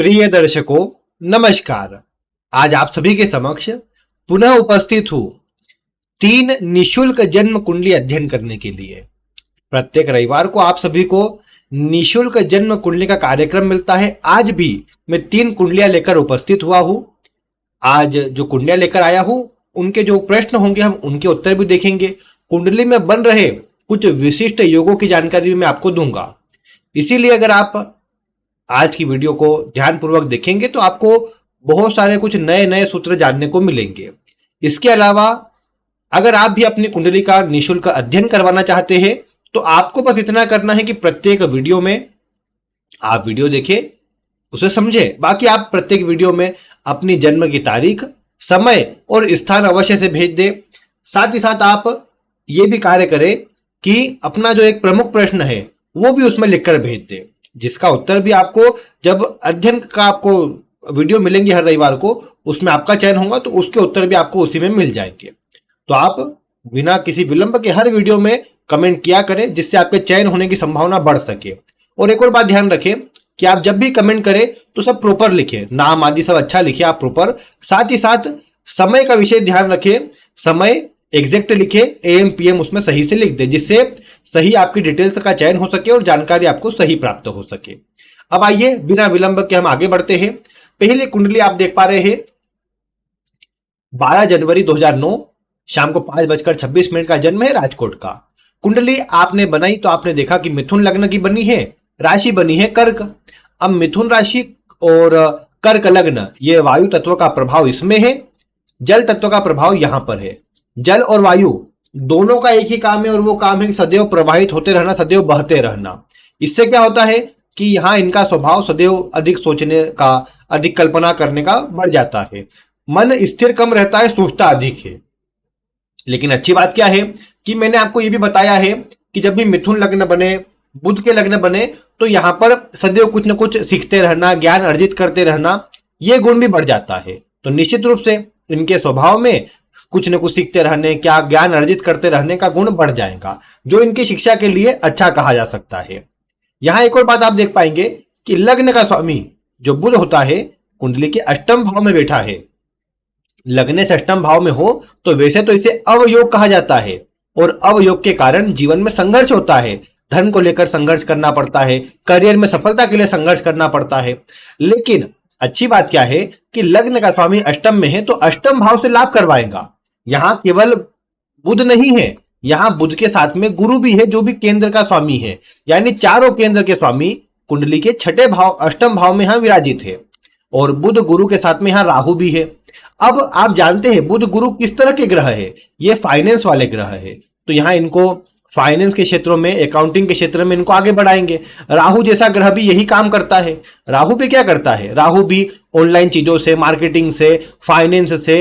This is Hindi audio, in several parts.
प्रिय दर्शकों, नमस्कार। आज आप सभी के समक्ष पुनः उपस्थित हूँ 3 निशुल्क जन्म कुंडली अध्ययन करने के लिए। प्रत्येक रविवार को आप सभी को निशुल्क जन्म कुंडली का कार्यक्रम मिलता है। आज भी मैं 3 कुंडलियां लेकर उपस्थित हुआ हूँ। आज जो कुंडलियां लेकर आया हूँ, उनके जो प्रश्न होंगे हम उनके उत्तर भी देखेंगे। कुंडली में बन रहे कुछ विशिष्ट योगों की जानकारी भी मैं आपको दूंगा। इसीलिए अगर आप आज की वीडियो को ध्यानपूर्वक देखेंगे तो आपको बहुत सारे कुछ नए नए सूत्र जानने को मिलेंगे। इसके अलावा अगर आप भी अपनी कुंडली का निशुल्क अध्ययन करवाना चाहते हैं तो आपको बस इतना करना है कि प्रत्येक वीडियो में आप वीडियो देखें, उसे समझें। बाकी आप प्रत्येक वीडियो में अपनी जन्म की तारीख, समय और स्थान अवश्य से भेज दें। साथ ही साथ आप ये भी कार्य करें कि अपना जो एक प्रमुख प्रश्न है वो भी उसमें लिखकर भेज दें, जिसका उत्तर भी आपको जब अध्ययन का आपको वीडियो मिलेंगे हर रविवार को, उसमें आपका चयन होगा तो उसके उत्तर भी आपको उसी में मिल जाएंगे। तो आप बिना किसी विलंब के हर वीडियो में कमेंट किया करें, जिससे आपके चयन होने की संभावना बढ़ सके। और एक और बात ध्यान रखें कि आप जब भी कमेंट करें तो सब प्रॉपर लिखें, नाम आदि सब अच्छा लिखे आप प्रॉपर। साथ ही साथ समय का विशेष ध्यान रखें, समय एग्जैक्ट लिखे, एएम पीएम उसमें सही से लिख दे, जिससे सही आपकी डिटेल्स का चयन हो सके और जानकारी आपको सही प्राप्त हो सके। अब आइए बिना विलंब के हम आगे बढ़ते हैं। पहली कुंडली आप देख पा रहे हैं 12 जनवरी 2009 शाम को 5:26 का जन्म है, राजकोट का। कुंडली आपने बनाई तो आपने देखा कि मिथुन लग्न की बनी है, राशि बनी है कर्क। अब मिथुन राशि और कर्क लग्न, ये वायु तत्व का प्रभाव इसमें है, जल तत्व का प्रभाव यहां पर है। जल और वायु दोनों का एक ही काम है और वो काम है कि सदैव प्रवाहित होते रहना, सदैव बहते रहना। इससे क्या होता है कि यहां इनका स्वभाव सदैव अधिक सोचने का, अधिक कल्पना करने का बढ़ जाता है। मन स्थिर कम रहता है, सोचता अधिक है। लेकिन अच्छी बात क्या है कि मैंने आपको ये भी बताया है कि जब भी मिथुन लग्न बने, बुध के लग्न बने, तो यहां पर सदैव कुछ न कुछ सीखते रहना, ज्ञान अर्जित करते रहना, ये गुण भी बढ़ जाता है। तो निश्चित रूप से इनके स्वभाव में कुछ न कुछ सीखते रहने, क्या ज्ञान अर्जित करते रहने का गुण बढ़ जाएगा, जो इनकी शिक्षा के लिए अच्छा कहा जा सकता है। यहां एक और बात आप देख पाएंगे कि लग्न का स्वामी जो बुध होता है, कुंडली के अष्टम भाव में बैठा है। लग्न से अष्टम भाव में हो तो वैसे तो इसे अवयोग कहा जाता है, और अवयोग के कारण जीवन में संघर्ष होता है। धन को लेकर संघर्ष करना पड़ता है, करियर में सफलता के लिए संघर्ष करना पड़ता है। लेकिन अच्छी बात क्या है कि लग्न का स्वामी अष्टम में है तो अष्टम भाव से लाभ करवाएगा। यहां केवल बुध नहीं है, यहां बुध के साथ में गुरु भी है, जो भी केंद्र का स्वामी है। यानी चारों केंद्र के स्वामी कुंडली के छठे भाव, अष्टम भाव में यहां विराजित है। और बुध गुरु के साथ में यहां राहु भी है। अब आप जानते हैं बुध गुरु किस तरह के ग्रह है, ये फाइनेंस वाले ग्रह है। तो यहां इनको फाइनेंस के क्षेत्रों में, अकाउंटिंग के क्षेत्र में इनको आगे बढ़ाएंगे। राहु जैसा ग्रह भी यही काम करता है। राहु भी क्या करता है, राहु भी ऑनलाइन चीजों से, मार्केटिंग से, फाइनेंस से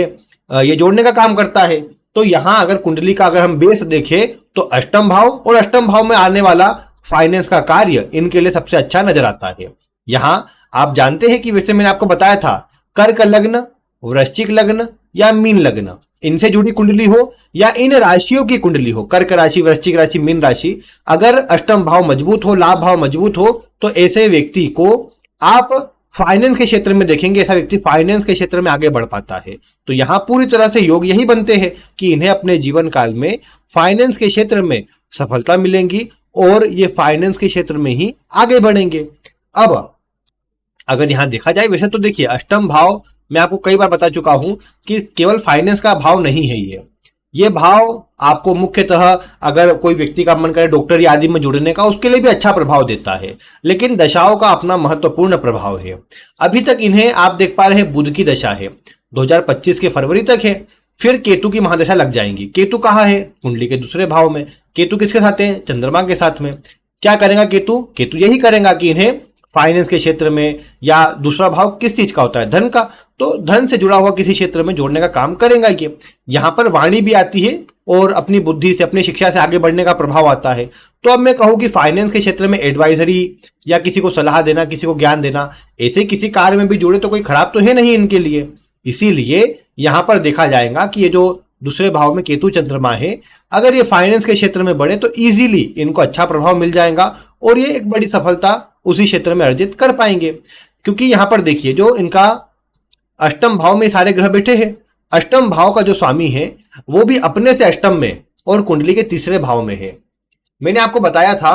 ये जोड़ने का काम करता है। तो यहां अगर कुंडली का अगर हम बेस देखें तो अष्टम भाव और अष्टम भाव में आने वाला फाइनेंस का कार्य इनके लिए सबसे अच्छा नजर आता है। यहां आप जानते हैं कि वैसे मैंने आपको बताया था, कर्क लग्न, वृश्चिक लग्न या मीन लग्न, इनसे जुड़ी कुंडली हो या इन राशियों की कुंडली हो, कर्क राशि, वृश्चिक राशि, मीन राशि, अगर अष्टम भाव मजबूत हो, लाभ भाव मजबूत हो, तो ऐसे व्यक्ति को आप फाइनेंस के क्षेत्र में देखेंगे, ऐसा व्यक्ति फाइनेंस के क्षेत्र में आगे बढ़ पाता है। तो यहां पूरी तरह से योग यही बनते हैं कि इन्हें अपने जीवन काल में फाइनेंस के क्षेत्र में सफलता मिलेंगी और ये फाइनेंस के क्षेत्र में ही आगे बढ़ेंगे। अब अगर यहां देखा जाए, वैसे तो देखिए अष्टम भाव मैं आपको कई बार बता चुका हूं कि केवल फाइनेंस का भाव नहीं है ये भाव आपको मुख्यतः अगर कोई व्यक्ति का मन करे डॉक्टरी आदि में जुड़ने का, उसके लिए भी अच्छा प्रभाव देता है। लेकिन दशाओं का अपना महत्वपूर्ण प्रभाव है। अभी तक इन्हें आप देख पा रहे हैं बुध की दशा है, 2025 के फरवरी तक है। फिर केतु की महादशा लग जाएंगी। केतु कहाँ है, कुंडली के दूसरे भाव में। केतु किसके साथ है, चंद्रमा के साथ में। क्या करेगा केतु, केतु यही करेगा कि इन्हें फाइनेंस के क्षेत्र में, या दूसरा भाव किस चीज का होता है, धन का, तो धन से जुड़ा हुआ किसी क्षेत्र में जोड़ने का काम करेगा ये। यहां पर वाणी भी आती है और अपनी बुद्धि से, अपनी शिक्षा से आगे बढ़ने का प्रभाव आता है। तो अब मैं कहूं कि फाइनेंस के क्षेत्र में एडवाइजरी या किसी को सलाह देना, किसी को ज्ञान देना, ऐसे किसी कार्य में भी जुड़े तो कोई खराब तो है नहीं इनके लिए। इसीलिए यहां पर देखा जाएगा कि ये जो दूसरे भाव में केतु चंद्रमा है, अगर ये फाइनेंस के क्षेत्र में बढ़े तो इजीली इनको अच्छा प्रभाव मिल जाएगा और ये एक बड़ी सफलता उसी क्षेत्र में अर्जित कर पाएंगे। क्योंकि यहां पर देखिए जो इनका अष्टम भाव में सारे ग्रह बैठे हैं, अष्टम भाव का जो स्वामी है वो भी अपने से अष्टम में और कुंडली के तीसरे भाव में है। मैंने आपको बताया था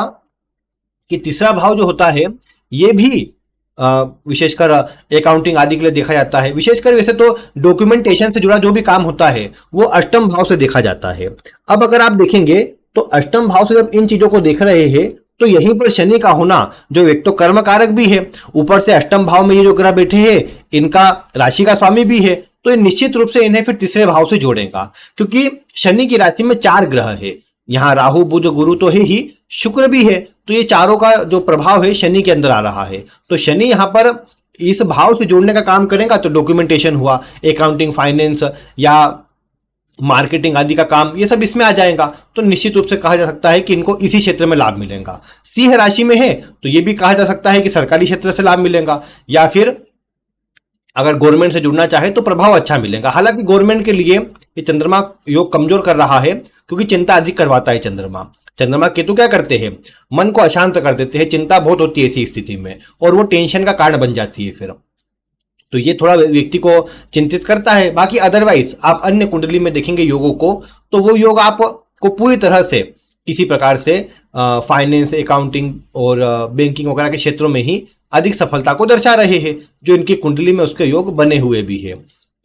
कि तीसरा भाव जो होता है ये भी विशेषकर अकाउंटिंग आदि के लिए देखा जाता है। विशेषकर वैसे तो डॉक्यूमेंटेशन से जुड़ा जो भी काम होता है वो अष्टम भाव से देखा जाता है। अब अगर आप देखेंगे तो अष्टम भाव से जब इन चीजों को देख रहे हैं तो यहीं पर शनि का होना जो एक तो कर्म कारक भी है, ऊपर से अष्टम भाव में ये जो ग्रह बैठे हैं इनका राशि का स्वामी भी है, तो ये निश्चित रूप से इन्हें फिर तीसरे भाव से जोड़ेगा। क्योंकि शनि की राशि में 4 ग्रह है, यहाँ राहु बुध गुरु तो है ही, शुक्र भी है, तो ये चारों का जो प्रभाव है शनि के अंदर आ रहा है। तो शनि यहाँ पर इस भाव से जोड़ने का काम करेगा तो डॉक्यूमेंटेशन हुआ, अकाउंटिंग फाइनेंस या मार्केटिंग आदि का काम, ये सब इसमें आ जाएगा। तो निश्चित रूप से कहा जा सकता है कि इनको इसी क्षेत्र में लाभ मिलेगा। सिंह राशि में है तो ये भी कहा जा सकता है कि सरकारी क्षेत्र से लाभ मिलेगा, या फिर अगर गवर्नमेंट से जुड़ना चाहे तो प्रभाव अच्छा मिलेगा। हालांकि गवर्नमेंट के लिए ये चंद्रमा योग कमजोर कर रहा है, क्योंकि चिंता अधिक करवाता है चंद्रमा। चंद्रमा केतु क्या करते हैं, मन को अशांत कर देते हैं, चिंता बहुत होती है ऐसी स्थिति में, और वो टेंशन का कारण बन जाती है फिर। तो ये थोड़ा व्यक्ति को चिंतित करता है। बाकी अदरवाइज आप अन्य कुंडली में देखेंगे योगों को, तो वो योग आपको पूरी तरह से किसी प्रकार से फाइनेंस, अकाउंटिंग और बैंकिंग वगैरह के क्षेत्रों में ही अधिक सफलता को दर्शा रहे हैं, जो इनकी कुंडली में उसके योग बने हुए भी है।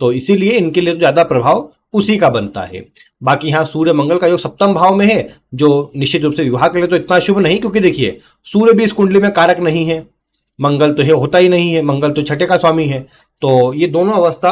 तो इसीलिए इनके लिए तो ज्यादा प्रभाव उसी का बनता है। बाकी यहाँ सूर्य मंगल का योग सप्तम भाव में है, जो निश्चित रूप से विवाह के लिए तो इतना शुभ नहीं, क्योंकि देखिए सूर्य भी इस कुंडली में कारक नहीं है, मंगल तो है होता ही नहीं है, मंगल तो छठे का स्वामी है। तो ये दोनों अवस्था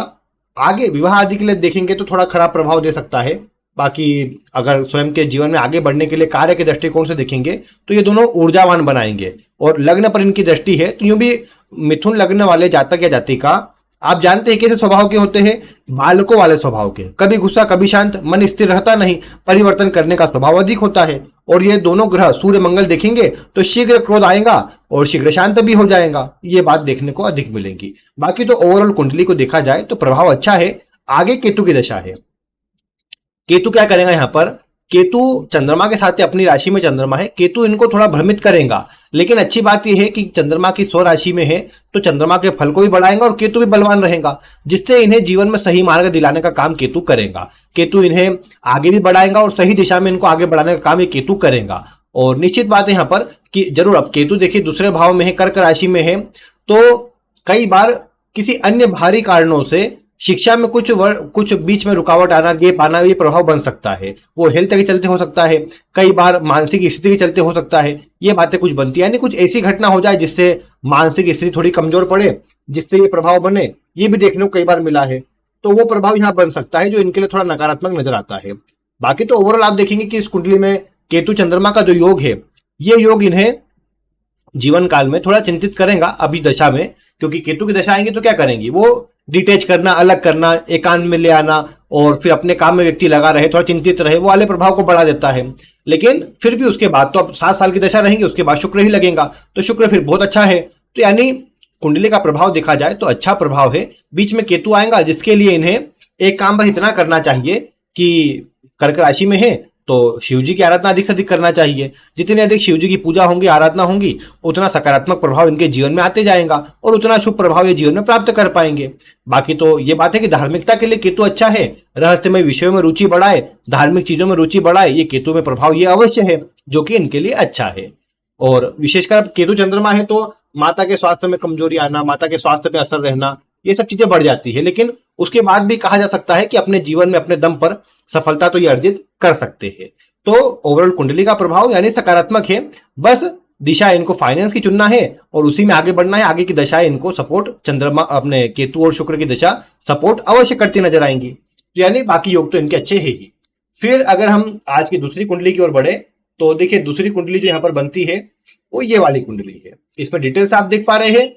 आगे विवाह आदि के लिए देखेंगे तो थोड़ा खराब प्रभाव दे सकता है। बाकी अगर स्वयं के जीवन में आगे बढ़ने के लिए कार्य के दृष्टिकोण से देखेंगे तो ये दोनों ऊर्जावान बनाएंगे। और लग्न पर इनकी दृष्टि है तो यूं भी मिथुन लग्न वाले जातक या जातिका आप जानते हैं कैसे स्वभाव के होते हैं, बालकों वाले स्वभाव के, कभी गुस्सा कभी शांत, मन स्थिर रहता नहीं, परिवर्तन करने का स्वभाव अधिक होता है। और ये दोनों ग्रह सूर्य मंगल देखेंगे तो शीघ्र क्रोध आएगा और शीघ्र शांत भी हो जाएगा, ये बात देखने को अधिक मिलेगी। बाकी तो ओवरऑल कुंडली को देखा जाए तो प्रभाव अच्छा है। आगे केतु की दशा है, केतु क्या करेगा यहाँ पर, केतु चंद्रमा के साथ अपनी राशि में चंद्रमा है, केतु इनको थोड़ा भ्रमित करेगा। लेकिन अच्छी बात यह है कि चंद्रमा की स्व राशि में है तो चंद्रमा के फल को भी बढ़ाएगा और केतु भी बलवान रहेगा, जिससे इन्हें जीवन में सही मार्ग दिलाने का काम केतु करेगा। केतु इन्हें आगे भी बढ़ाएगा और सही दिशा में इनको आगे बढ़ाने का काम ये केतु करेगा। और निश्चित बात है यहाँ पर कि जरूर अब केतु देखिए दूसरे भाव में है, कर्क राशि में है, तो कई बार किसी अन्य भारी कारणों से शिक्षा में कुछ बीच में रुकावट आना, गेप आना, ये प्रभाव बन सकता है। वो हेल्थ के चलते हो सकता है, कई बार मानसिक स्थिति के चलते हो सकता है, ये बातें कुछ बनती है। यानी कुछ ऐसी घटना हो जाए जिससे मानसिक स्थिति थोड़ी कमजोर पड़े, जिससे ये प्रभाव बने, ये भी देखने को कई बार मिला है। तो वो प्रभाव यहाँ बन सकता है जो इनके लिए थोड़ा नकारात्मक नजर आता है। बाकी तो ओवरऑल आप देखेंगे कि इस कुंडली में केतु चंद्रमा का जो योग है, ये योग इन्हें जीवन काल में थोड़ा चिंतित करेगा अभी दशा में, क्योंकि केतु की दशा आएंगे तो क्या करेंगी, वो डिटेच करना, अलग करना, एकांत में ले आना और फिर अपने काम में व्यक्ति लगा रहे, थोड़ा चिंतित रहे, वो वाले प्रभाव को बढ़ा देता है। लेकिन फिर भी उसके बाद तो अब 7 साल की दशा रहेंगी, उसके बाद शुक्र ही लगेगा, तो शुक्र फिर बहुत अच्छा है। तो यानी कुंडली का प्रभाव देखा जाए तो अच्छा प्रभाव है। बीच में केतु आएगा जिसके लिए इन्हें एक काम बस इतना करना चाहिए कि कर्क राशि में है तो शिव जी की आराधना अधिक से अधिक करना चाहिए। जितनी अधिक शिव जी की पूजा होंगी, आराधना होंगी, उतना सकारात्मक प्रभाव इनके जीवन में आते जाएगा और उतना शुभ प्रभाव ये जीवन में प्राप्त कर पाएंगे। बाकी तो ये बात है कि धार्मिकता के लिए केतु अच्छा है, रहस्यमय विषयों में रुचि बढ़ाए, धार्मिक चीजों में रुचि बढ़ाए, ये केतु में प्रभाव ये अवश्य है जो कि इनके लिए अच्छा है। और विशेषकर केतु चंद्रमा है तो माता के स्वास्थ्य में कमजोरी आना, माता के स्वास्थ्य पे असर रहना, ये सब चीजें बढ़ जाती है। लेकिन उसके बाद भी कहा जा सकता है कि अपने जीवन में अपने दम पर सफलता तो ये अर्जित कर सकते हैं। तो ओवरऑल कुंडली का प्रभाव यानी सकारात्मक है, बस दिशा इनको फाइनेंस की चुनना है और उसी में आगे बढ़ना है। आगे की दशा इनको सपोर्ट चंद्रमा, अपने केतु और शुक्र की दशा सपोर्ट अवश्य करती नजर आएंगी। तो यानी बाकी योग तो इनके अच्छे है ही। फिर अगर हम आज की दूसरी कुंडली की ओर बढ़े तो देखिए दूसरी कुंडली जो यहाँ पर बनती है वो ये वाली कुंडली है। इसमें डिटेल्स आप देख पा रहे हैं।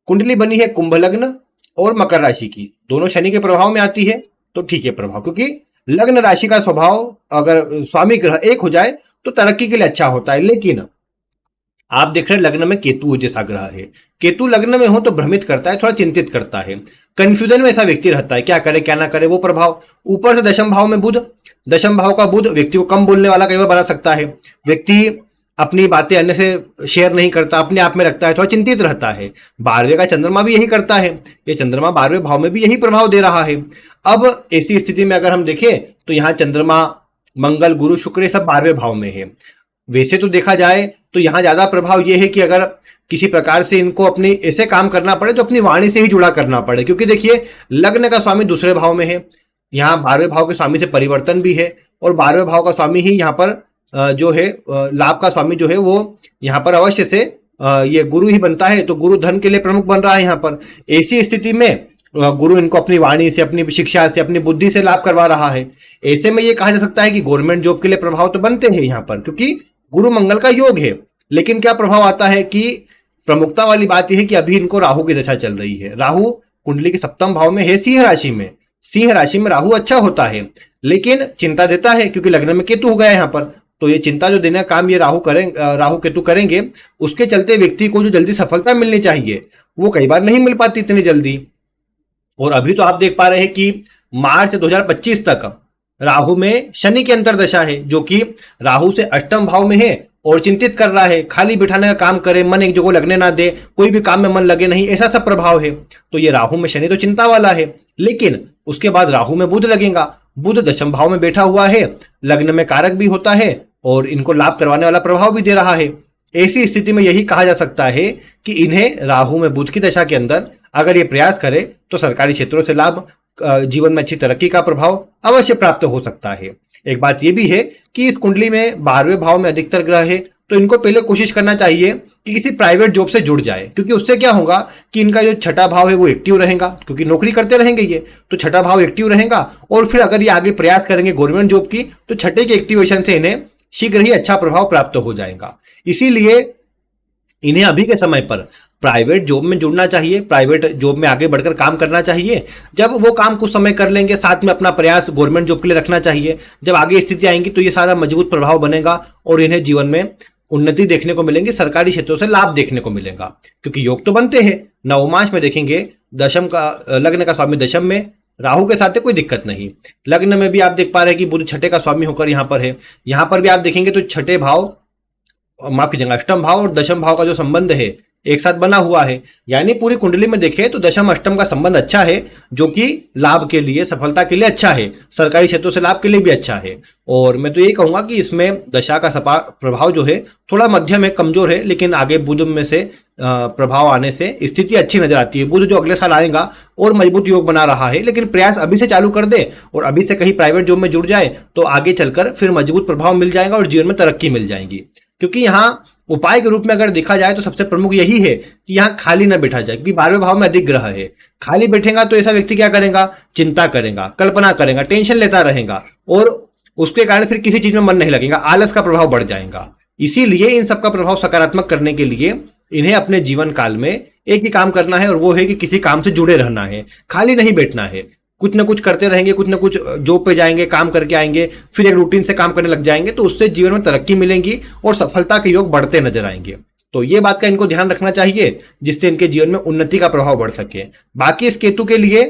कुंडली बनी है कुंभ लग्न और मकर राशि की, दोनों शनि के प्रभाव में आती है तो ठीक है प्रभाव, क्योंकि लग्न राशि का स्वभाव अगर स्वामी ग्रह एक हो जाए तो तरक्की के लिए अच्छा होता है। लेकिन आप देख रहे हैं लग्न में केतु जैसा ग्रह है, केतु लग्न में हो तो भ्रमित करता है, थोड़ा चिंतित करता है, कंफ्यूजन में ऐसा व्यक्ति रहता है, क्या करे क्या ना करे वो प्रभाव। ऊपर से दशम भाव में बुध, दशम भाव का बुध व्यक्ति को कम बोलने वाला कई बार बना सकता है। व्यक्ति अपनी बातें अन्य से शेयर नहीं करता, अपने आप में रखता है, थोड़ा चिंतित रहता है। 12वें का चंद्रमा भी यही करता है, ये चंद्रमा 12वें भाव में भी यही प्रभाव दे रहा है। अब ऐसी स्थिति में अगर हम देखें तो यहाँ चंद्रमा, मंगल, गुरु, शुक्र ये सब 12वें भाव में है। वैसे तो देखा जाए तो यहाँ ज्यादा प्रभाव ये है कि अगर किसी प्रकार से इनको अपनी ऐसे काम करना पड़े तो अपनी वाणी से ही जुड़ा करना पड़े, क्योंकि देखिए लग्न का स्वामी दूसरे भाव में है, यहाँ 12वें भाव के स्वामी से परिवर्तन भी है, और 12वें भाव का स्वामी ही यहाँ पर जो है लाभ का स्वामी जो है वो यहाँ पर अवश्य से ये गुरु ही बनता है, तो गुरु धन के लिए प्रमुख बन रहा है यहाँ पर। ऐसी स्थिति में गुरु इनको अपनी वाणी से, अपनी शिक्षा से, अपनी बुद्धि से लाभ करवा रहा है। ऐसे में ये कहा जा सकता है कि गवर्नमेंट जॉब के लिए प्रभाव तो बनते हैं यहाँ पर, क्योंकि गुरु मंगल का योग है। लेकिन क्या प्रभाव आता है कि प्रमुखता वाली बात यह है कि अभी इनको राहु की दशा चल रही है। राहु कुंडली के सप्तम भाव में है, सिंह राशि में। सिंह राशि में राहु अच्छा होता है, लेकिन चिंता देता है, क्योंकि लग्न में केतु हो गया है यहाँ पर। तो ये चिंता जो देने का काम ये राहु केतु करेंगे, उसके चलते व्यक्ति को जो जल्दी सफलता मिलनी चाहिए वो कई बार नहीं मिल पाती इतनी जल्दी। और अभी तो आप देख पा रहे हैं कि मार्च 2025 तक राहु में शनि की अंतरदशा है, जो कि राहु से अष्टम भाव में है और चिंतित कर रहा है, खाली बिठाने का काम करे, मन एक जगह लगने ना दे, कोई भी काम में मन लगे नहीं, ऐसा सब प्रभाव है। तो ये राहु में शनि तो चिंता वाला है, लेकिन उसके बाद राहु में बुध लगेगा। बुध दशम भाव में बैठा हुआ है, लग्न में कारक भी होता है और इनको लाभ करवाने वाला प्रभाव भी दे रहा है। ऐसी स्थिति में यही कहा जा सकता है कि इन्हें राहु में बुध की दशा के अंदर अगर ये प्रयास करे तो सरकारी क्षेत्रों से लाभ, जीवन में अच्छी तरक्की का प्रभाव अवश्य प्राप्त हो सकता है। एक बात यह भी है कि इस कुंडली में 12वें भाव में अधिकतर ग्रह है, तो इनको पहले कोशिश करना चाहिए कि किसी प्राइवेट जॉब से जुड़ जाए, क्योंकि उससे क्या होगा कि इनका जो छठा भाव है वो एक्टिव रहेगा, क्योंकि नौकरी करते रहेंगे ये, तो छठा भाव एक्टिव रहेगा। और फिर अगर ये आगे प्रयास करेंगे गवर्नमेंट जॉब की, तो छठे के एक्टिवेशन से इन्हें शीघ्र ही अच्छा प्रभाव प्राप्त हो जाएगा। इसीलिए इन्हें अभी के समय पर प्राइवेट जॉब में जुड़ना चाहिए, प्राइवेट जॉब में आगे बढ़कर काम करना चाहिए। जब वो काम कुछ समय कर लेंगे, साथ में अपना प्रयास गवर्नमेंट जॉब के लिए रखना चाहिए। जब आगे स्थिति आएंगी तो ये सारा मजबूत प्रभाव बनेगा और इन्हें जीवन में उन्नति देखने को मिलेंगी, सरकारी क्षेत्रों से लाभ देखने को मिलेगा, क्योंकि योग तो बनते हैं। नवमांश में देखेंगे दशम का, लग्न का स्वामी दशम में राहु के साथ है, कोई दिक्कत नहीं। लग्न में भी आप देख पा रहे हैं कि बुध छठे का स्वामी होकर यहाँ पर है। यहाँ पर भी आप देखेंगे तो छठे भाव, माफ कीजिएगा, अष्टम भाव और दशम भाव का जो संबंध है एक साथ बना हुआ है। यानी पूरी कुंडली में देखें तो दशम अष्टम का संबंध अच्छा है, जो कि लाभ के लिए, सफलता के लिए अच्छा है, सरकारी क्षेत्रों से लाभ के लिए भी अच्छा है। और मैं तो यही कहूंगा कि इसमें दशा का प्रभाव जो है थोड़ा मध्यम है, कमजोर है, लेकिन आगे बुध में से प्रभाव आने से स्थिति अच्छी नजर आती है। बुध जो अगले साल आएगा और मजबूत योग बना रहा है, लेकिन प्रयास अभी से चालू कर दे और अभी से कहीं प्राइवेट जॉब में जुड़ जाए तो आगे चलकर फिर मजबूत प्रभाव मिल जाएगा और जीवन में तरक्की मिल जाएगी। क्योंकि यहाँ उपाय के रूप में अगर देखा जाए तो सबसे प्रमुख यही है कि यहाँ खाली न बैठा जाए, क्योंकि 12वें भाव में अधिक ग्रह है। खाली बैठेगा तो ऐसा व्यक्ति क्या करेगा, चिंता करेगा, कल्पना करेगा, टेंशन लेता रहेगा और उसके कारण फिर किसी चीज में मन नहीं लगेगा, आलस का प्रभाव बढ़ जाएगा। इसीलिए इन सबका प्रभाव सकारात्मक करने के लिए इन्हें अपने जीवन काल में एक ही काम करना है, और वो है कि किसी काम से जुड़े रहना है, खाली नहीं बैठना है। कुछ ना कुछ करते रहेंगे, कुछ ना कुछ जॉब पे जाएंगे, काम करके आएंगे, फिर एक रूटीन से काम करने लग जाएंगे, तो उससे जीवन में तरक्की मिलेंगी और सफलता के योग बढ़ते नजर आएंगे। तो ये बात का इनको ध्यान रखना चाहिए, जिससे इनके जीवन में उन्नति का प्रभाव बढ़ सके। बाकी इस केतु के लिए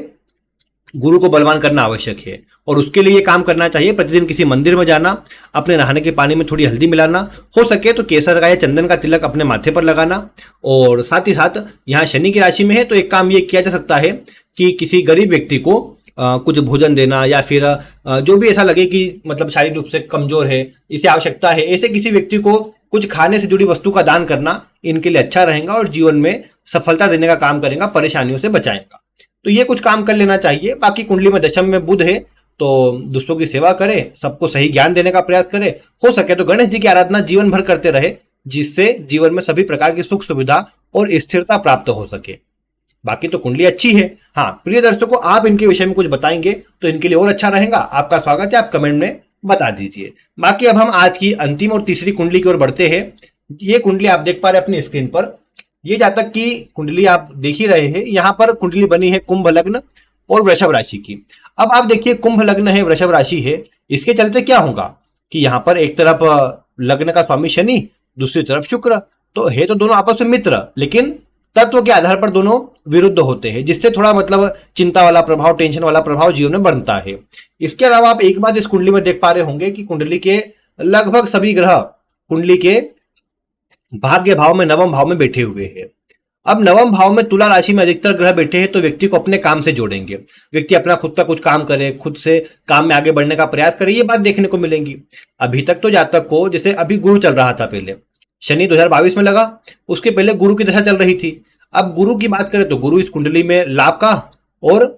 गुरु को बलवान करना आवश्यक है, और उसके लिए ये काम करना चाहिए, प्रतिदिन किसी मंदिर में जाना, अपने नहाने के पानी में थोड़ी हल्दी मिलाना, हो सके तो केसर का या चंदन का तिलक अपने माथे पर लगाना। और साथ ही साथ यहाँ शनि की राशि में है, तो एक काम ये किया जा सकता है कि किसी गरीब व्यक्ति को कुछ भोजन देना, या फिर जो भी ऐसा लगे कि मतलब शारीरिक रूप से कमजोर है, इसे आवश्यकता है, ऐसे किसी व्यक्ति को कुछ खाने से जुड़ी वस्तु का दान करना इनके लिए अच्छा रहेगा और जीवन में सफलता देने का काम करेगा, परेशानियों से बचाएगा। तो ये कुछ काम कर लेना चाहिए। बाकी कुंडली में दशम में बुध है, तो दूसरों की सेवा करे, सबको सही ज्ञान देने का प्रयास करे, हो सके तो गणेश जी की आराधना जीवन भर करते रहे, जिससे जीवन में सभी प्रकार की सुख सुविधा और स्थिरता प्राप्त हो सके। बाकी तो कुंडली अच्छी है। हाँ प्रिय दर्शकों, आप इनके विषय में कुछ बताएंगे तो इनके लिए और अच्छा रहेगा। आपका स्वागत है, आप कमेंट में बता दीजिए। बाकी अब हम आज की अंतिम और तीसरी कुंडली की ओर बढ़ते हैं। ये कुंडली आप देख पा रहे हैं अपनी स्क्रीन पर, ये जातक की कुंडली आप देख ही रहे हैं। यहाँ पर कुंडली बनी है कुंभ लग्न और वृषभ राशि की। अब आप देखिए कुंभ लग्न है, वृषभ राशि है, इसके चलते क्या होगा कि यहाँ पर एक तरफ लग्न का स्वामी शनि, दूसरी तरफ शुक्र, तो है तो दोनों आपस में मित्र, लेकिन तत्व के आधार पर दोनों विरुद्ध होते हैं, जिससे थोड़ा मतलब चिंता वाला प्रभाव, टेंशन वाला प्रभाव जीवन में बनता है। इसके अलावा आप एक बात इस कुंडली में देख पा रहे होंगे कि कुंडली के लगभग सभी ग्रह कुंडली के भाग्य भाव में नवम भाव में बैठे हुए हैं। अब नवम भाव में तुला राशि में अधिकतर ग्रह बैठे हैं तो व्यक्ति को अपने काम से जोड़ेंगे। व्यक्ति अपना खुद का कुछ काम करे, खुद से काम में आगे बढ़ने का प्रयास करे, ये बात देखने को मिलेंगी। अभी तक तो जातक को, जैसे अभी गुरु चल रहा था, पहले शनि 2022 में लगा, उसके पहले गुरु की दशा चल रही थी। अब गुरु की बात करें तो गुरु इस कुंडली में लाभ का और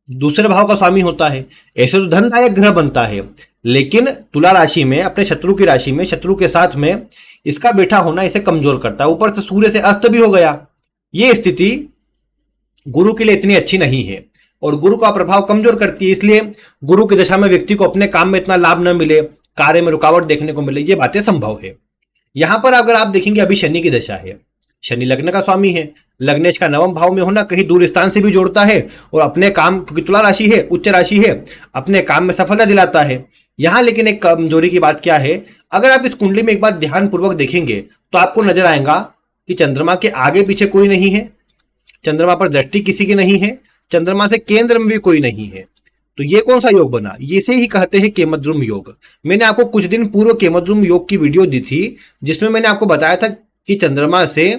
दूसरे भाव का स्वामी होता है, ऐसे तो धनदायक ग्रह बनता है। लेकिन तुला राशि में, अपने शत्रु की राशि में, शत्रु के साथ में इसका बैठा होना इसे कमजोर करता है। ऊपर से सूर्य से अस्त भी हो गया। ये स्थिति गुरु के लिए इतनी अच्छी नहीं है और गुरु का प्रभाव कमजोर करती है। इसलिए गुरु की दशा में व्यक्ति को अपने काम में इतना लाभ न मिले, कार्य में रुकावट देखने को मिले, ये बातें संभव है। यहां पर अगर आप देखेंगे, अभी शनि की दशा है, शनि लग्न का स्वामी है, लग्नेश का नवम भाव में होना कहीं दूर स्थान से भी जोड़ता है और अपने काम, क्योंकि तुला राशि है, उच्च राशि है, अपने काम में सफलता दिलाता है। यहां लेकिन एक कमजोरी की बात क्या है, अगर आप इस कुंडली में एक बार ध्यान पूर्वक देखेंगे तो आपको नजर आएगा कि चंद्रमा के आगे पीछे कोई नहीं है, चंद्रमा पर दृष्टि किसी की नहीं है, चंद्रमा से केंद्र में भी कोई नहीं है। तो ये कौन सा योग बना, इसे ही कहते हैं केमद्रुम योग। मैंने आपको कुछ दिन पूर्व केमद्रुम योग की वीडियो दी थी, जिसमें मैंने आपको बताया था कि चंद्रमा से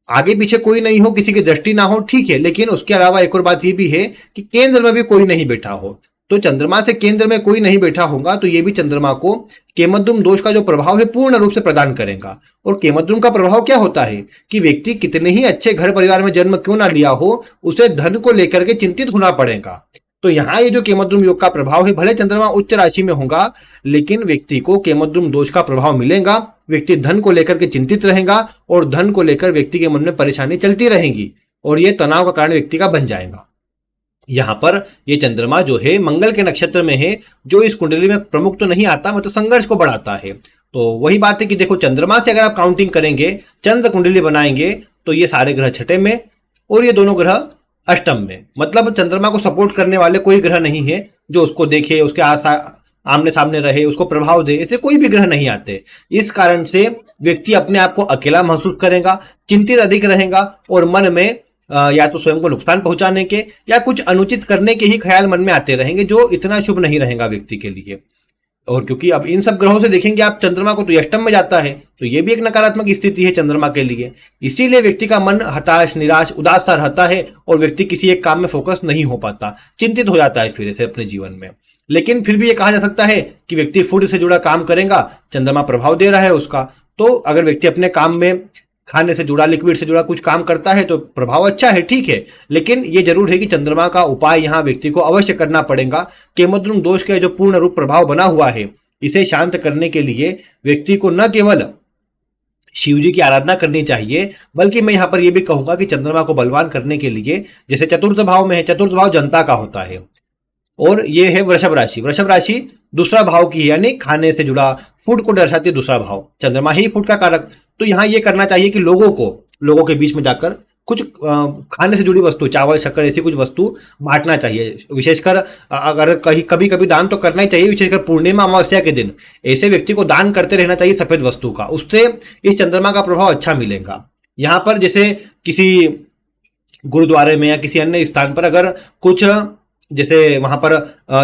आगे पीछे कोई नहीं हो, किसी की दृष्टि ना हो, ठीक है, लेकिन उसके अलावा एक और बात ये भी है कि केंद्र में भी कोई नहीं बैठा हो। तो चंद्रमा से केंद्र में कोई नहीं बैठा होगा तो ये भी चंद्रमा को केमद्रुम दोष का जो प्रभाव है पूर्ण रूप से प्रदान करेगा। और केमद्रुम का प्रभाव क्या होता है कि व्यक्ति कितने ही अच्छे घर परिवार में जन्म क्यों ना लिया हो, उसे धन को लेकर के चिंतित होना पड़ेगा। तो यहाँ ये जो केमद्रुम योग का प्रभाव है, भले चंद्रमा उच्च राशि में होगा लेकिन व्यक्ति को केमद्रुम दोष का प्रभाव मिलेगा। व्यक्ति धन को लेकर के चिंतित रहेगा और धन को लेकर व्यक्ति के मन में परेशानी चलती रहेगी और ये तनाव का कारण व्यक्ति का बन जाएगा। यहाँ पर ये चंद्रमा जो है मंगल के नक्षत्र में है, जो इस कुंडली में प्रमुख तो नहीं आता, मतलब संघर्ष को बढ़ाता है। तो वही बात है कि देखो, चंद्रमा से अगर आप काउंटिंग करेंगे, चंद्र कुंडली बनाएंगे तो ये सारे ग्रह छठे में और ये दोनों ग्रह अष्टम में। मतलब चंद्रमा को सपोर्ट करने वाले कोई ग्रह नहीं है जो उसको देखे, उसके आमने सामने रहे, उसको प्रभाव दे, ऐसे कोई भी ग्रह नहीं आते। इस कारण से व्यक्ति अपने आप को अकेला महसूस करेगा, चिंतित अधिक रहेगा और मन में या तो स्वयं को नुकसान पहुंचाने के या कुछ अनुचित करने के ही ख्याल मन में आते रहेंगे, जो इतना शुभ नहीं रहेगा व्यक्ति के लिए। और क्योंकि अब इन सब ग्रहों से देखेंगे आप, चंद्रमा को तो अष्टम में जाता है, तो ये भी एक नकारात्मक स्थिति है चंद्रमा के लिए। इसीलिए व्यक्ति का मन हताश, निराश, उदास सा रहता है और व्यक्ति किसी एक काम में फोकस नहीं हो पाता, चिंतित हो जाता है फिर से अपने जीवन में। लेकिन फिर भी ये कहा जा सकता है कि व्यक्ति फूड से जुड़ा काम करेगा, चंद्रमा प्रभाव दे रहा है उसका। तो अगर व्यक्ति अपने काम में खाने से जुड़ा, लिक्विड से जुड़ा कुछ काम करता है तो प्रभाव अच्छा है, ठीक है। लेकिन ये जरूर है कि चंद्रमा का उपाय यहाँ व्यक्ति को अवश्य करना पड़ेगा। केमद्रुम दोष का जो पूर्ण रूप प्रभाव बना हुआ है, इसे शांत करने के लिए व्यक्ति को न केवल शिव जी की आराधना करनी चाहिए, बल्कि मैं यहाँ पर यह भी कहूंगा कि चंद्रमा को बलवान करने के लिए, जैसे चतुर्थ भाव में है, चतुर्थ भाव जनता का होता है और ये है वृषभ राशि। वृषभ राशि दूसरा भाव की है, यानी खाने से जुड़ा, फूड को दर्शाती है दूसरा भाव। चंद्रमा ही फूड का कारक। तो यहाँ ये करना चाहिए कि लोगों के बीच में जाकर कुछ खाने से जुड़ी वस्तु, चावल, शक्कर, ऐसी कुछ वस्तु बांटना चाहिए। विशेषकर अगर कभी कभी दान तो करना ही चाहिए, विशेषकर पूर्णिमा, अमावस्या के दिन ऐसे व्यक्ति को दान करते रहना चाहिए सफेद वस्तु का। उससे इस चंद्रमा का प्रभाव अच्छा मिलेगा। यहाँ पर जैसे किसी गुरुद्वारे में या किसी अन्य स्थान पर अगर कुछ, जैसे वहां पर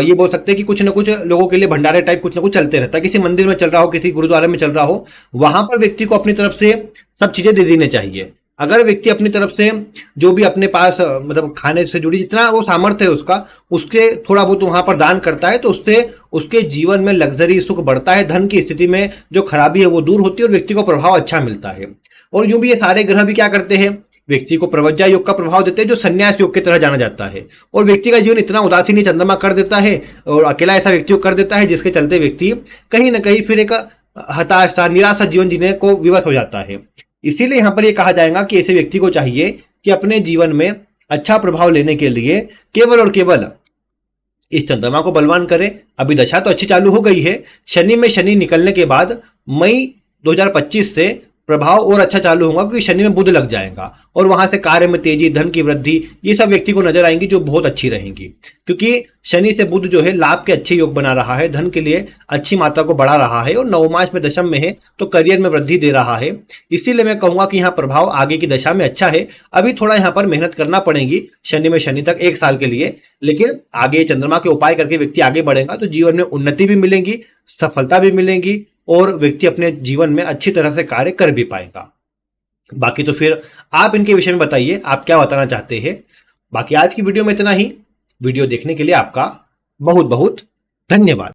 ये बोल सकते हैं कि कुछ न कुछ लोगों के लिए भंडारे टाइप कुछ न कुछ चलते रहता है, किसी मंदिर में चल रहा हो, किसी गुरुद्वारे में चल रहा हो, वहां पर व्यक्ति को अपनी तरफ से सब चीजें दे देनी चाहिए। अगर व्यक्ति अपनी तरफ से जो भी अपने पास मतलब खाने से जुड़ी जितना वो सामर्थ्य है उसका, उसके थोड़ा बहुत वहां पर दान करता है तो उससे उसके जीवन में लग्जरी, सुख बढ़ता है, धन की स्थिति में जो खराबी है वो दूर होती है और व्यक्ति को प्रभाव अच्छा मिलता है। और यूं भी ये सारे ग्रह भी क्या करते हैं, व्यक्ति को प्रवज्जा योग का प्रभाव देते हैं, जो संन्यास योग की तरह जाना जाता है। और व्यक्ति का जीवन इतना उदासीन चंद्रमा कर देता है और अकेला ऐसा व्यक्ति को कर देता है, जिसके चलते व्यक्ति कहीं ना कहीं फिर एक हताशा, निराशा जीवन जीने को विवश हो जाता है। इसीलिए यहाँ पर यह कहा जाएगा कि ऐसे व्यक्ति को चाहिए कि अपने जीवन में अच्छा प्रभाव लेने के लिए केवल और केवल इस चंद्रमा को बलवान करे। अभी दशा तो अच्छी चालू हो गई है, शनि में शनि निकलने के बाद मई 2025 से प्रभाव और अच्छा चालू होगा, क्योंकि शनि में बुध लग जाएगा और वहां से कार्य में तेजी, धन की वृद्धि, ये सब व्यक्ति को नजर आएंगी जो बहुत अच्छी रहेंगी। क्योंकि शनि से बुध जो है लाभ के अच्छे योग बना रहा है, धन के लिए अच्छी मात्रा को बढ़ा रहा है और नवमांश में दशम में है तो करियर में वृद्धि दे रहा है। इसीलिए मैं कहूंगा कि यहाँ प्रभाव आगे की दशा में अच्छा है। अभी थोड़ा यहाँ पर मेहनत करना पड़ेगी शनि में शनि तक 1 साल के लिए, लेकिन आगे चंद्रमा के उपाय करके व्यक्ति आगे बढ़ेगा तो जीवन में उन्नति भी मिलेगी, सफलता भी मिलेगी और व्यक्ति अपने जीवन में अच्छी तरह से कार्य कर भी पाएगा। बाकी तो फिर आप इनके विषय में बताइए, आप क्या बताना चाहते हैं। बाकी आज की वीडियो में इतना ही। वीडियो देखने के लिए आपका बहुत बहुत धन्यवाद।